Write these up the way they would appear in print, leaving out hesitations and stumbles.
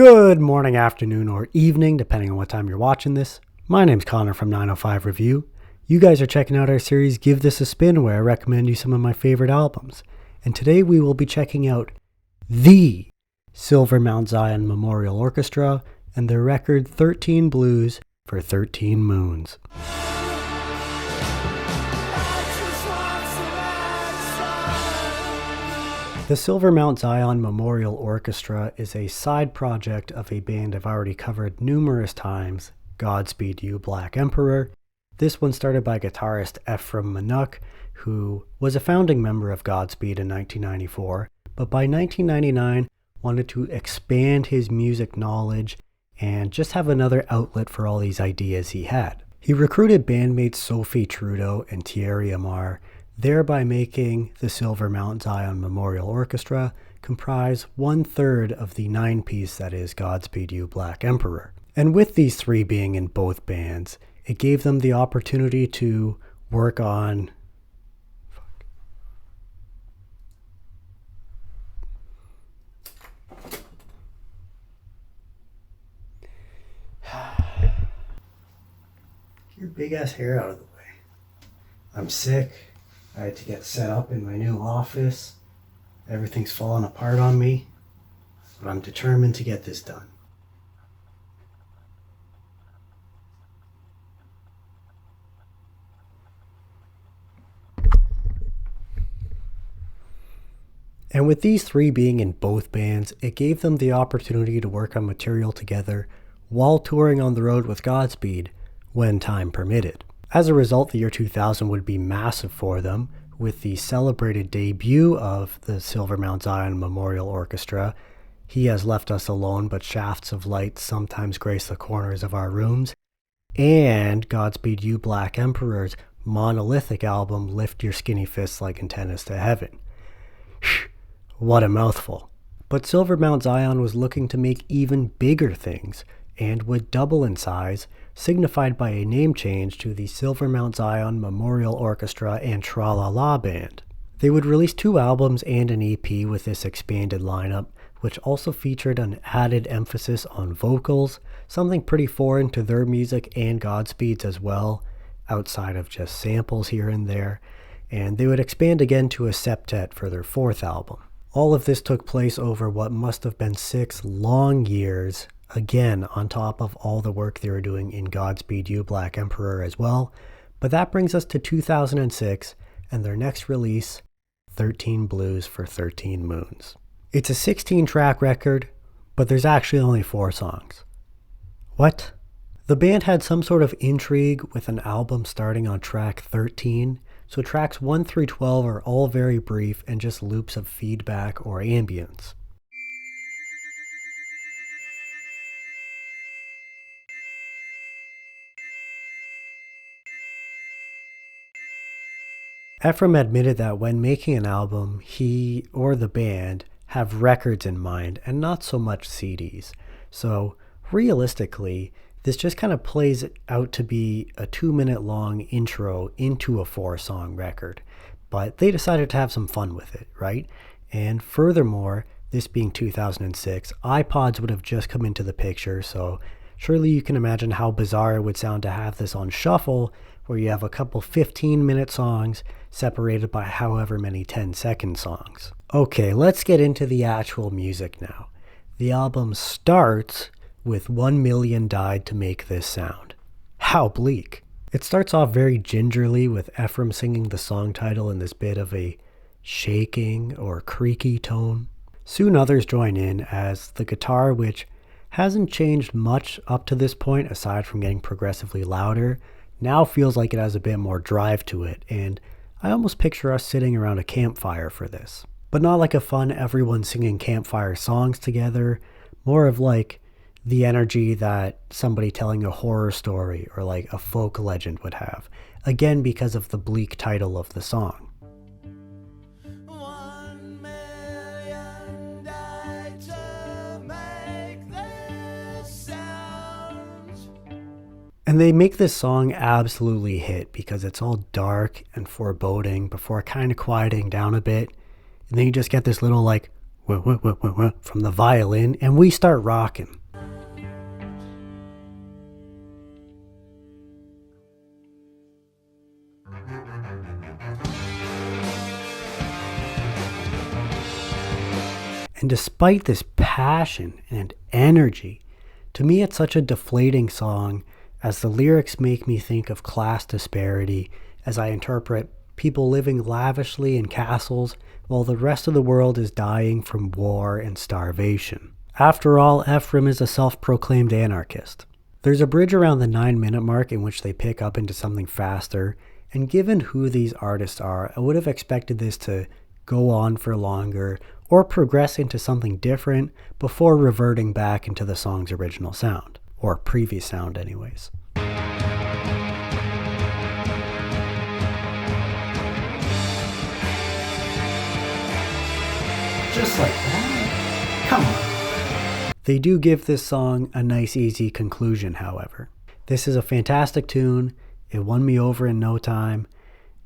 Good morning, afternoon, or evening, depending on what time you're watching this. My name's Connor from 905 Review. You guys are checking out our series Give This a Spin, where I recommend you some of my favorite albums. And today we will be checking out the Silver Mount Zion Memorial Orchestra and their record 13 Blues for 13 Moons. The Silver Mount Zion Memorial Orchestra is a side project of a band I've already covered numerous times, Godspeed You, Black Emperor. This one started by guitarist Ephraim Manouk, who was a founding member of Godspeed in 1994, but by 1999 wanted to expand his music knowledge and just have another outlet for all these ideas he had. He recruited bandmates Sophie Trudeau and Thierry Amar, thereby making the Silver Mount Zion Memorial Orchestra comprise 1/3 of the 9-piece that is Godspeed You, Black Emperor. And with these three being in both bands, it gave them the opportunity to work on your big ass hair out of the way. I'm sick. I had to get set up in my new office. Everything's falling apart on me, but I'm determined to get this done. And with these three being in both bands, it gave them the opportunity to work on material together while touring on the road with Godspeed when time permitted. As a result, the year 2000 would be massive for them, with the celebrated debut of the Silver Mount Zion Memorial Orchestra, He Has Left Us Alone, but Shafts of Light Sometimes Grace the Corners of Our Rooms, and Godspeed You, Black Emperor's monolithic album, Lift Your Skinny Fists Like Antennas to Heaven. What a mouthful. But Silver Mount Zion was looking to make even bigger things, and would double in size, signified by a name change to the Silver Mount Zion Memorial Orchestra and Tra-La-La Band. They would release 2 albums and an EP with this expanded lineup, which also featured an added emphasis on vocals, something pretty foreign to their music and Godspeed's as well, outside of just samples here and there, and they would expand again to a septet for their 4th album. All of this took place over what must have been 6 long years, again on top of all the work they were doing in Godspeed You, Black Emperor as well. But that brings us to 2006 and their next release, 13 Blues for 13 Moons. It's a 16-track record, but there's actually only 4 songs. What? The band had some sort of intrigue with an album starting on track 13, so tracks 1 through 12 are all very brief and just loops of feedback or ambience. Ephraim admitted that when making an album, he or the band have records in mind and not so much CDs. So realistically, this just kind of plays out to be a 2-minute long intro into a 4-song record. But they decided to have some fun with it, right? And furthermore, this being 2006, iPods would have just come into the picture, so surely you can imagine how bizarre it would sound to have this on shuffle, where you have a couple 15-minute songs separated by however many 10-second songs. Okay, let's get into the actual music now. The album starts with 1 million died to make this sound. How bleak. It starts off very gingerly with Ephraim singing the song title in this bit of a shaking or creaky tone. Soon others join in as the guitar, which hasn't changed much up to this point aside from getting progressively louder, now feels like it has a bit more drive to it, and I almost picture us sitting around a campfire for this. But not like a fun everyone singing campfire songs together, more of like the energy that somebody telling a horror story or like a folk legend would have. Again, because of the bleak title of the song. 1 million died to make this sound. And they make this song absolutely hit because it's all dark and foreboding before kind of quieting down a bit. And then you just get this little like, from the violin, and we start rocking. And despite this passion and energy, to me it's such a deflating song, as the lyrics make me think of class disparity as I interpret people living lavishly in castles while the rest of the world is dying from war and starvation. After all, Ephraim is a self-proclaimed anarchist. There's a bridge around the 9-minute mark in which they pick up into something faster, and given who these artists are, I would have expected this to go on for longer or progress into something different before reverting back into the song's original sound, or previous sound anyways. Just like that? Come on. They do give this song a nice easy conclusion, however. This is a fantastic tune, it won me over in no time,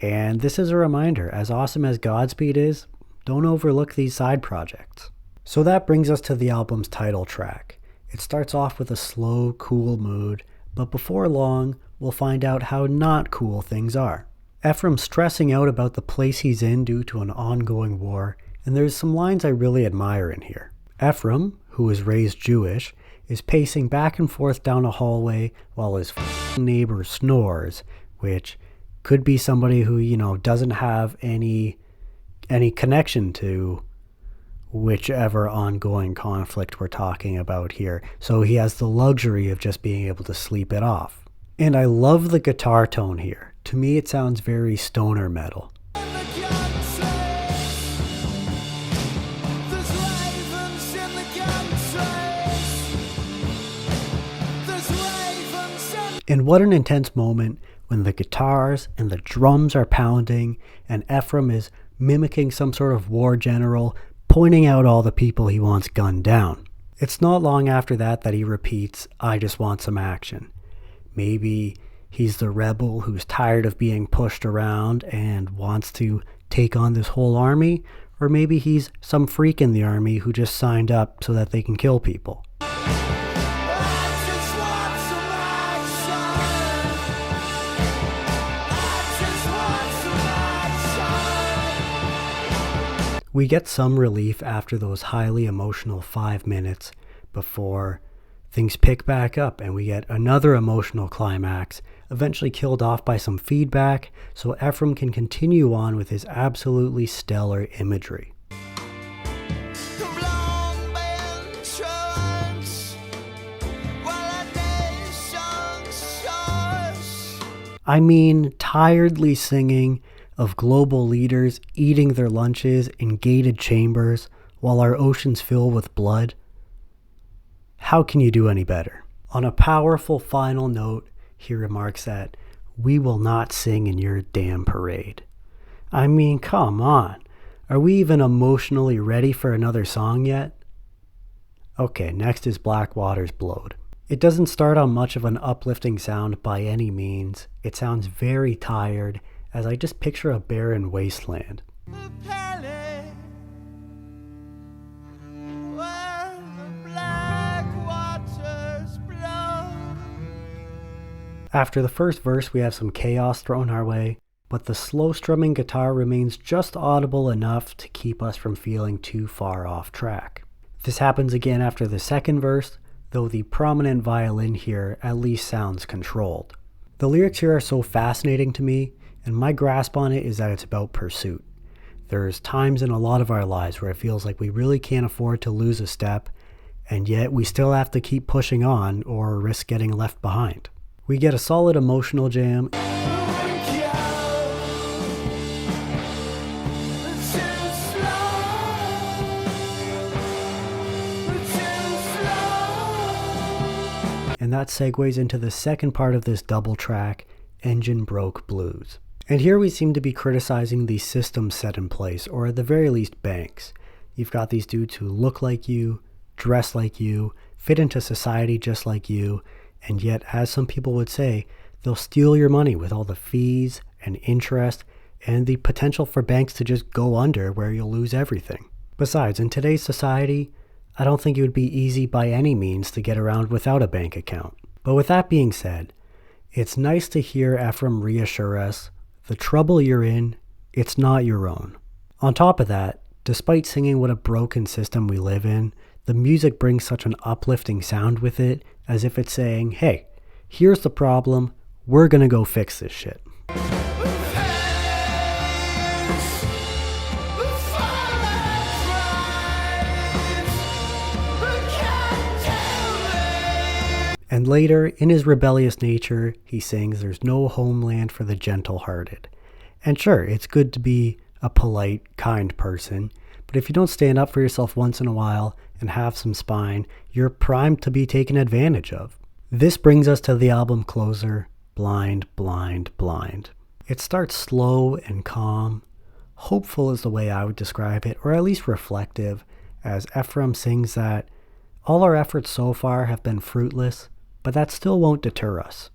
and this is a reminder, as awesome as Godspeed is, don't overlook these side projects. So that brings us to the album's title track. It starts off with a slow, cool mood, but before long, we'll find out how not cool things are. Ephraim's stressing out about the place he's in due to an ongoing war, and there's some lines I really admire in here. Ephraim, who is raised Jewish, is pacing back and forth down a hallway while his neighbor snores, which could be somebody who, doesn't have any connection to whichever ongoing conflict we're talking about here. So he has the luxury of just being able to sleep it off. And I love the guitar tone here. To me, it sounds very stoner metal. And what an intense moment when the guitars and the drums are pounding and Ephraim is mimicking some sort of war general, pointing out all the people he wants gunned down. It's not long after that he repeats, "I just want some action." Maybe he's the rebel who's tired of being pushed around and wants to take on this whole army, or maybe he's some freak in the army who just signed up so that they can kill people. We get some relief after those highly emotional 5 minutes before things pick back up and we get another emotional climax, eventually killed off by some feedback, so Ephraim can continue on with his absolutely stellar imagery. I mean, tiredly singing of global leaders eating their lunches in gated chambers while our oceans fill with blood. How can you do any better? On a powerful final note, he remarks that we will not sing in your damn parade. I mean, come on. Are we even emotionally ready for another song yet? Okay, next is Blackwater's Blowed. It doesn't start on much of an uplifting sound by any means. It sounds very tired, as I just picture a barren wasteland. After the first verse, we have some chaos thrown our way, but the slow strumming guitar remains just audible enough to keep us from feeling too far off track. This happens again after the second verse, though the prominent violin here at least sounds controlled. The lyrics here are so fascinating to me, and my grasp on it is that it's about pursuit. There's times in a lot of our lives where it feels like we really can't afford to lose a step, and yet we still have to keep pushing on or risk getting left behind. We get a solid emotional jam. And that segues into the second part of this double track, Engine Broke Blues. And here we seem to be criticizing the system set in place, or at the very least banks. You've got these dudes who look like you, dress like you, fit into society just like you, and yet, as some people would say, they'll steal your money with all the fees and interest and the potential for banks to just go under where you'll lose everything. Besides, in today's society, I don't think it would be easy by any means to get around without a bank account. But with that being said, it's nice to hear Ephraim reassure us, the trouble you're in, it's not your own. On top of that, despite singing what a broken system we live in, the music brings such an uplifting sound with it, as if it's saying, hey, here's the problem, we're gonna go fix this shit. And later, in his rebellious nature, he sings, there's no homeland for the gentle-hearted. And sure, it's good to be a polite, kind person, but if you don't stand up for yourself once in a while and have some spine, you're primed to be taken advantage of. This brings us to the album closer, Blind, Blind, Blind. It starts slow and calm. Hopeful is the way I would describe it, or at least reflective, as Ephraim sings that all our efforts so far have been fruitless, but that still won't deter us.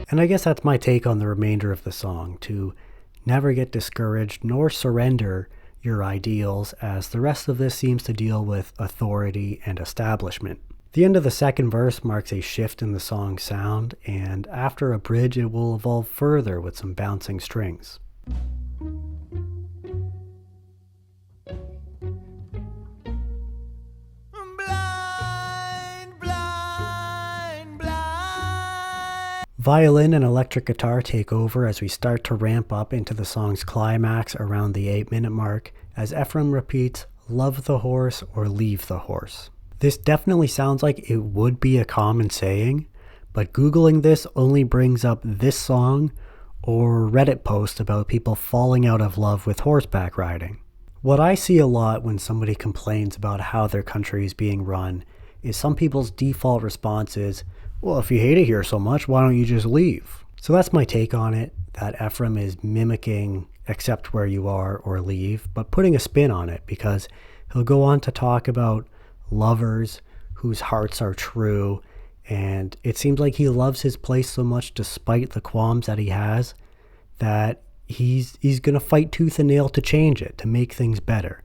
And I guess that's my take on the remainder of the song, to never get discouraged nor surrender your ideals, as the rest of this seems to deal with authority and establishment. The end of the second verse marks a shift in the song's sound, and after a bridge it will evolve further with some bouncing strings. Blind, blind, blind. Violin and electric guitar take over as we start to ramp up into the song's climax around the 8-minute mark, as Ephraim repeats, love the horse or leave the horse. This definitely sounds like it would be a common saying, but Googling this only brings up this song or Reddit posts about people falling out of love with horseback riding. What I see a lot when somebody complains about how their country is being run is some people's default response is, well, if you hate it here so much, why don't you just leave? So that's my take on it, that Ephraim is mimicking accept where you are or leave, but putting a spin on it, because he'll go on to talk about lovers whose hearts are true, and it seems like he loves his place so much despite the qualms that he has, that he's going to fight tooth and nail to change it, to make things better.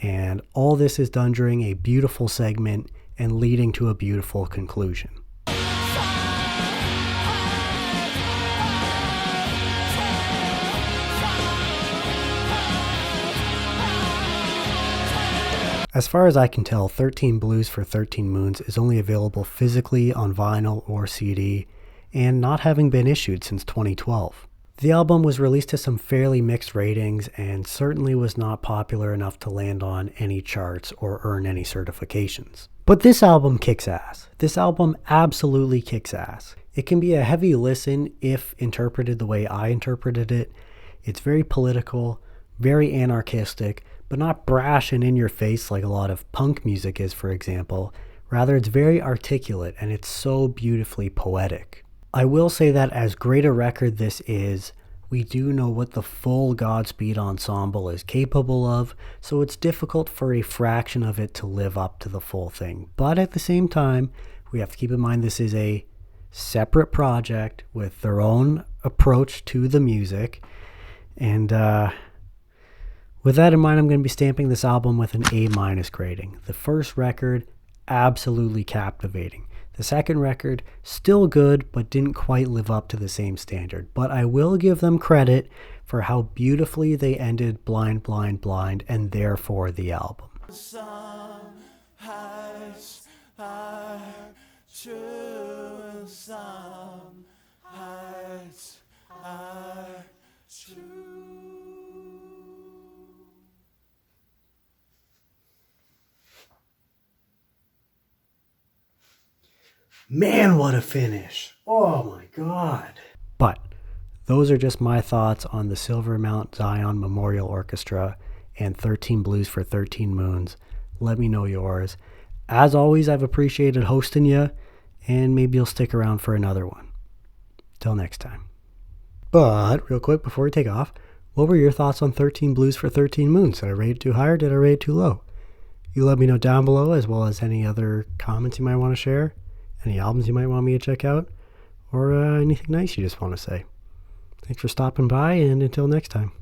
And all this is done during a beautiful segment and leading to a beautiful conclusion. As far as I can tell, 13 Blues for 13 Moons is only available physically on vinyl or CD, and not having been issued since 2012. The album was released to some fairly mixed ratings and certainly was not popular enough to land on any charts or earn any certifications. But this album kicks ass. This album absolutely kicks ass. It can be a heavy listen if interpreted the way I interpreted it. It's very political, very anarchistic, but not brash and in your face like a lot of punk music is, for example. Rather, it's very articulate and it's so beautifully poetic. I will say that as great a record this is, we do know what the full Godspeed ensemble is capable of, so it's difficult for a fraction of it to live up to the full thing. But at the same time, we have to keep in mind this is a separate project with their own approach to the music, and with that in mind, I'm going to be stamping this album with an A- grading. The first record, absolutely captivating. The second record, still good, but didn't quite live up to the same standard. But I will give them credit for how beautifully they ended Blind, Blind, Blind, and therefore the album. Some hearts are true, some hearts are true. Man, what a finish. Oh my God. But those are just my thoughts on the Silver Mount Zion Memorial Orchestra and 13 Blues for 13 Moons. Let me know yours. As always, I've appreciated hosting you, and maybe you'll stick around for another one. Till next time. But real quick before we take off, what were your thoughts on 13 Blues for 13 Moons? Did I rate it too high or did I rate it too low? You let me know down below, as well as any other comments you might want to share. any albums you might want me to check out, or anything nice you just want to say. Thanks for stopping by, and until next time.